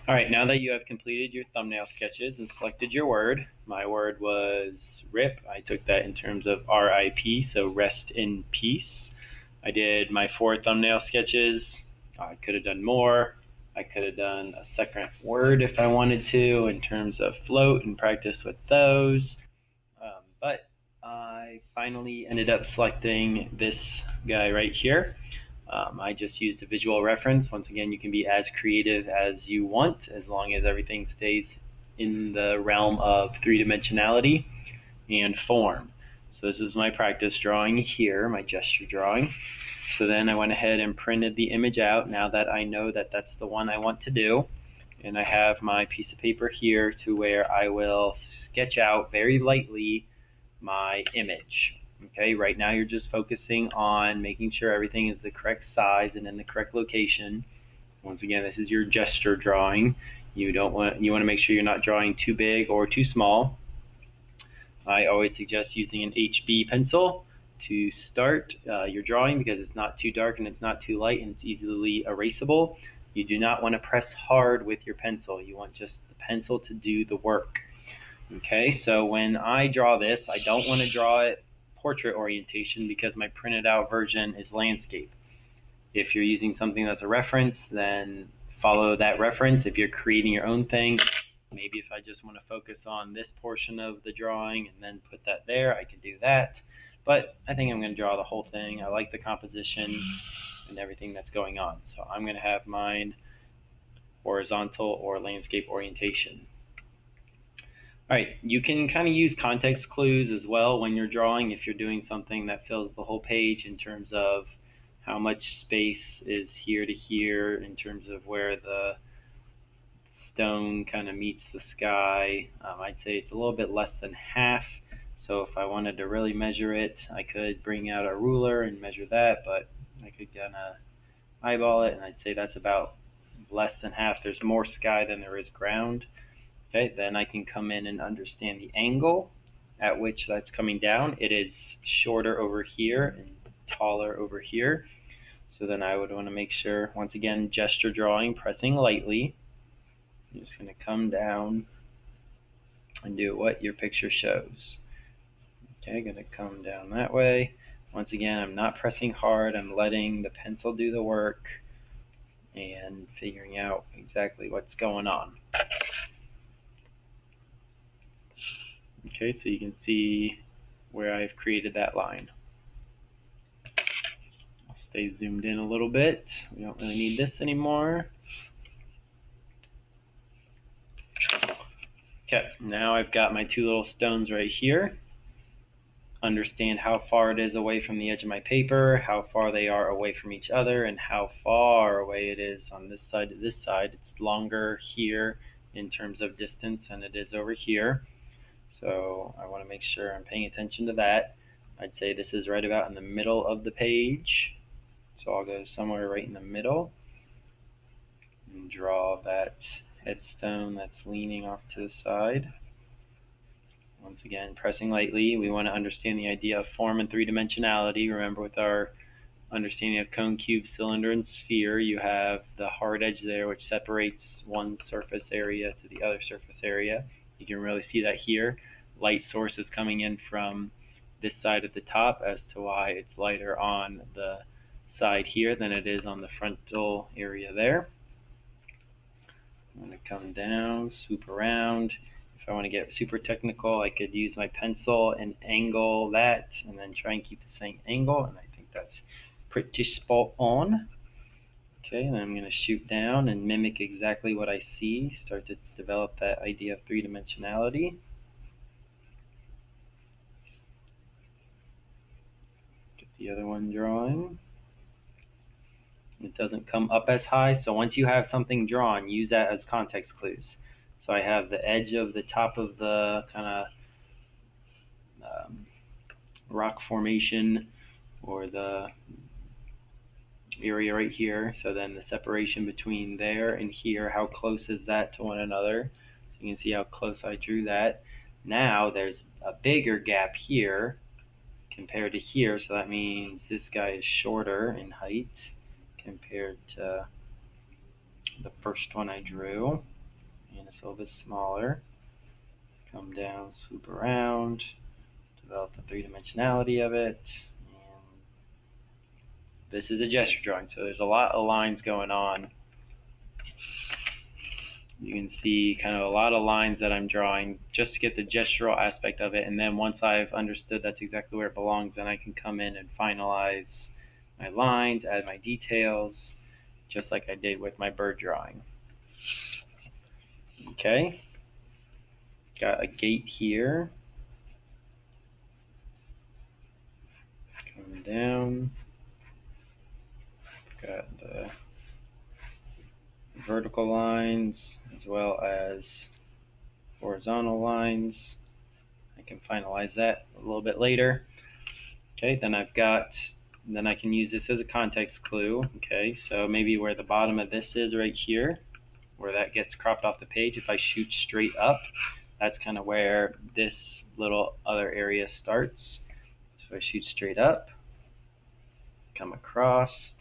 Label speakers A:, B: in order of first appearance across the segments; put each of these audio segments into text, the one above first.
A: All right, now that you have completed your thumbnail sketches and selected your word, my word was RIP. I took that in terms of RIP, so rest in peace. I did my 4 thumbnail sketches. I could have done more. I could have done a second word if I wanted to in terms of float and practice with those. But I finally ended up selecting this guy right here. I just used a visual reference. Once again, you can be as creative as you want as long as everything stays in the realm of 3-dimensionality and form. So this is my practice drawing here, my gesture drawing. So then I went ahead and printed the image out now that I know that that's the one I want to do. And I have my piece of paper here to where I will sketch out very lightly my image. Okay, right now you're just focusing on making sure everything is the correct size and in the correct location. Once again, this is your gesture drawing. You want to make sure you're not drawing too big or too small. I always suggest using an HB pencil to start your drawing because it's not too dark and it's not too light and it's easily erasable. You do not want to press hard with your pencil. You want just the pencil to do the work. Okay, so when I draw this, I don't want to draw it portrait orientation because my printed out version is landscape. If you're using something that's a reference, then follow that reference. If you're creating your own thing, maybe if I just want to focus on this portion of the drawing and then put that there, I can do that. But I think I'm going to draw the whole thing. I like the composition and everything that's going on. So I'm going to have mine horizontal or landscape orientation. All right, you can kind of use context clues as well when you're drawing if you're doing something that fills the whole page in terms of how much space is here to here in terms of where the stone kind of meets the sky. I'd say it's a little bit less than half. So if I wanted to really measure it, I could bring out a ruler and measure that, but I could kind of eyeball it and I'd say that's about less than half. There's more sky than there is ground. Okay, then I can come in and understand the angle at which that's coming down. It is shorter over here and taller over here. So then I would want to make sure, once again, gesture drawing, pressing lightly. I'm just going to come down and do what your picture shows. Okay, going to come down that way. Once again, I'm not pressing hard. I'm letting the pencil do the work and figuring out exactly what's going on. Okay, so you can see where I've created that line. I'll stay zoomed in a little bit. We don't really need this anymore. Okay, now I've got my 2 little stones right here. Understand how far it is away from the edge of my paper, how far they are away from each other, and how far away it is on this side to this side. It's longer here in terms of distance than it is over here. So I want to make sure I'm paying attention to that. I'd say this is right about in the middle of the page. So I'll go somewhere right in the middle and draw that headstone that's leaning off to the side. Once again, pressing lightly. We want to understand the idea of form and 3-dimensionality. Remember, with our understanding of cone, cube, cylinder, and sphere, you have the hard edge there which separates one surface area to the other surface area. You can really see that here. Light source is coming in from this side at the top as to why it's lighter on the side here than it is on the frontal area there. I'm going to come down, swoop around. If I want to get super technical, I could use my pencil and angle that and then try and keep the same angle, and I think that's pretty spot on. Okay, and then I'm going to shoot down and mimic exactly what I see, start to develop that idea of 3-dimensionality. Get the other one drawing. It doesn't come up as high, so once you have something drawn, use that as context clues. So I have the edge of the top of the kind of rock formation or the area right here. So then the separation between there and here, how close is that to one another? So you can see how close I drew that. Now there's a bigger gap here compared to here, so that means this guy is shorter in height compared to the first one I drew. this a little bit smaller. Come down, swoop around, develop the three-dimensionality of it. And this is a gesture drawing, so there's a lot of lines going on. You can see kind of a lot of lines that I'm drawing just to get the gestural aspect of it, and then once I've understood that's exactly where it belongs, then I can come in and finalize my lines, add my details, just like I did with my bird drawing. Okay, got a gate here, coming down, got the vertical lines as well as horizontal lines. I can finalize that a little bit later. Okay, then I can use this as a context clue. Okay, so maybe where the bottom of this is right here, where that gets cropped off the page, if I shoot straight up, that's kind of where this little other area starts. So I shoot straight up, come across,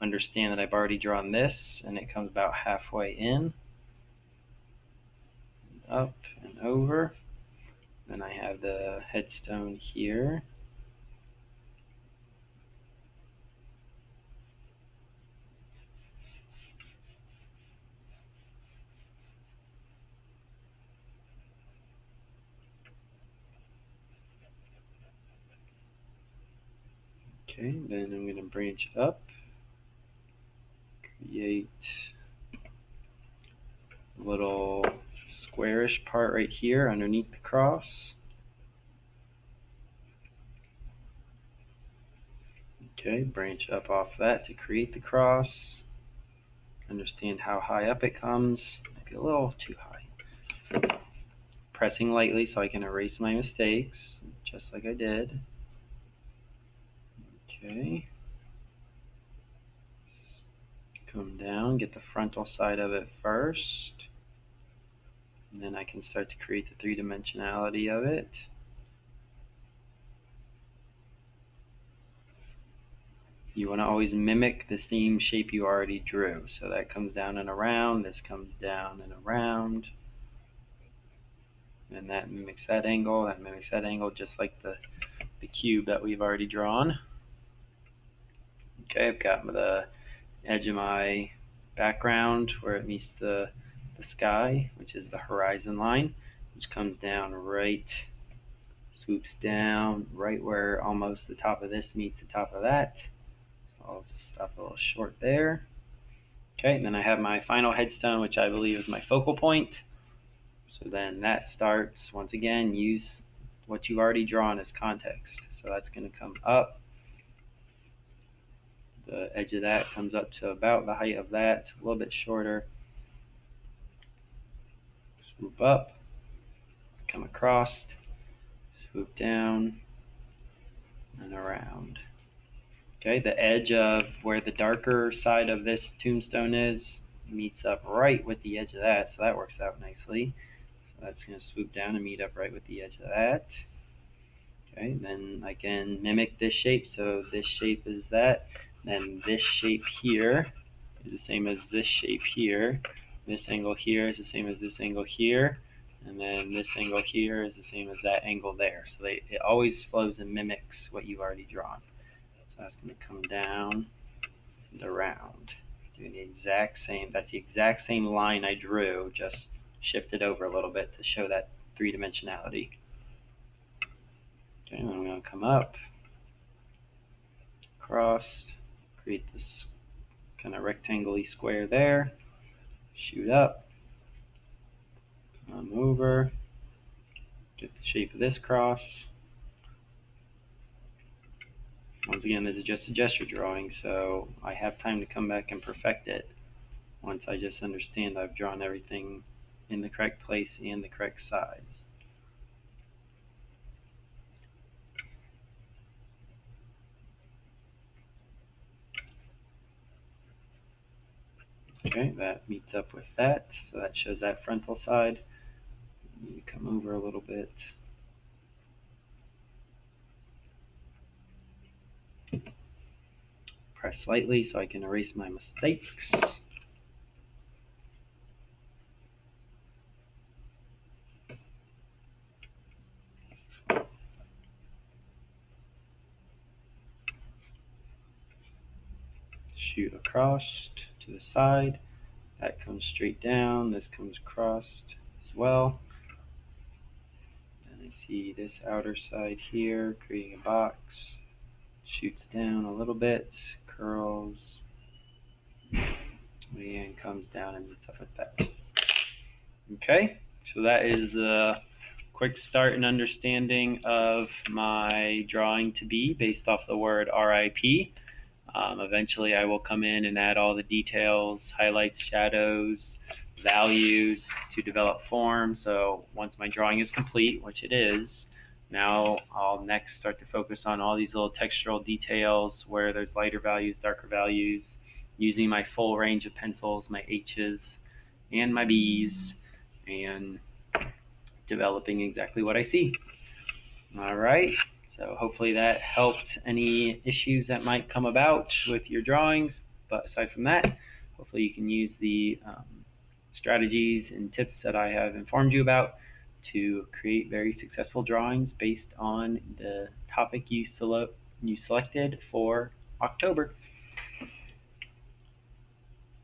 A: understand that I've already drawn this, and it comes about halfway in, and up and over. Then I have the headstone here. Okay, then I'm going to branch up, create a little squarish part right here underneath the cross. Okay, branch up off that to create the cross. Understand how high up it comes. Might be a little too high. Pressing lightly so I can erase my mistakes, just like I did. Okay. Come down, get the frontal side of it first. And then I can start to create the three-dimensionality of it. You want to always mimic the same shape you already drew. So that comes down and around, this comes down and around. And that mimics that angle, just like the cube that we've already drawn. Okay, I've got the edge of my background where it meets the sky, which is the horizon line, which comes down right, swoops down right where almost the top of this meets the top of that. So I'll just stop a little short there. Okay, and then I have my final headstone, which I believe is my focal point. So then that starts, once again, use what you've already drawn as context. So that's going to come up. The edge of that comes up to about the height of that, a little bit shorter. Swoop up, come across, swoop down, and around. Okay, the edge of where the darker side of this tombstone is meets up right with the edge of that, so that works out nicely. So that's going to swoop down and meet up right with the edge of that. Okay, then I can mimic this shape, so this shape is that, then this shape here is the same as this shape here, this angle here is the same as this angle here, and then this angle here is the same as that angle there. So it always flows and mimics what you've already drawn. So that's going to come down and around, doing the exact same, that's the exact same line I drew, just shifted over a little bit to show that three-dimensionality. Okay, and I'm going to come up, across, create this kind of rectangle-y square there, shoot up, come over, get the shape of this cross. Once again, this is just a gesture drawing, so I have time to come back and perfect it once I just understand I've drawn everything in the correct place and the correct size. Okay, that meets up with that, so that shows that frontal side. You come over a little bit. Press lightly so I can erase my mistakes. shoot across to the side. That comes straight down, this comes across as well. And I see this outer side here, creating a box, shoots down a little bit, curls, and comes down and stuff like that. Okay, so that is the quick start and understanding of my drawing to be based off the word RIP. Eventually I will come in and add all the details, highlights, shadows, values to develop form. So once my drawing is complete, which it is, now I'll next start to focus on all these little textural details where there's lighter values, darker values, using my full range of pencils, my H's and my B's, and developing exactly what I see. All right, so hopefully that helped any issues that might come about with your drawings. But aside from that, hopefully you can use the strategies and tips that I have informed you about to create very successful drawings based on the topic you selected for October.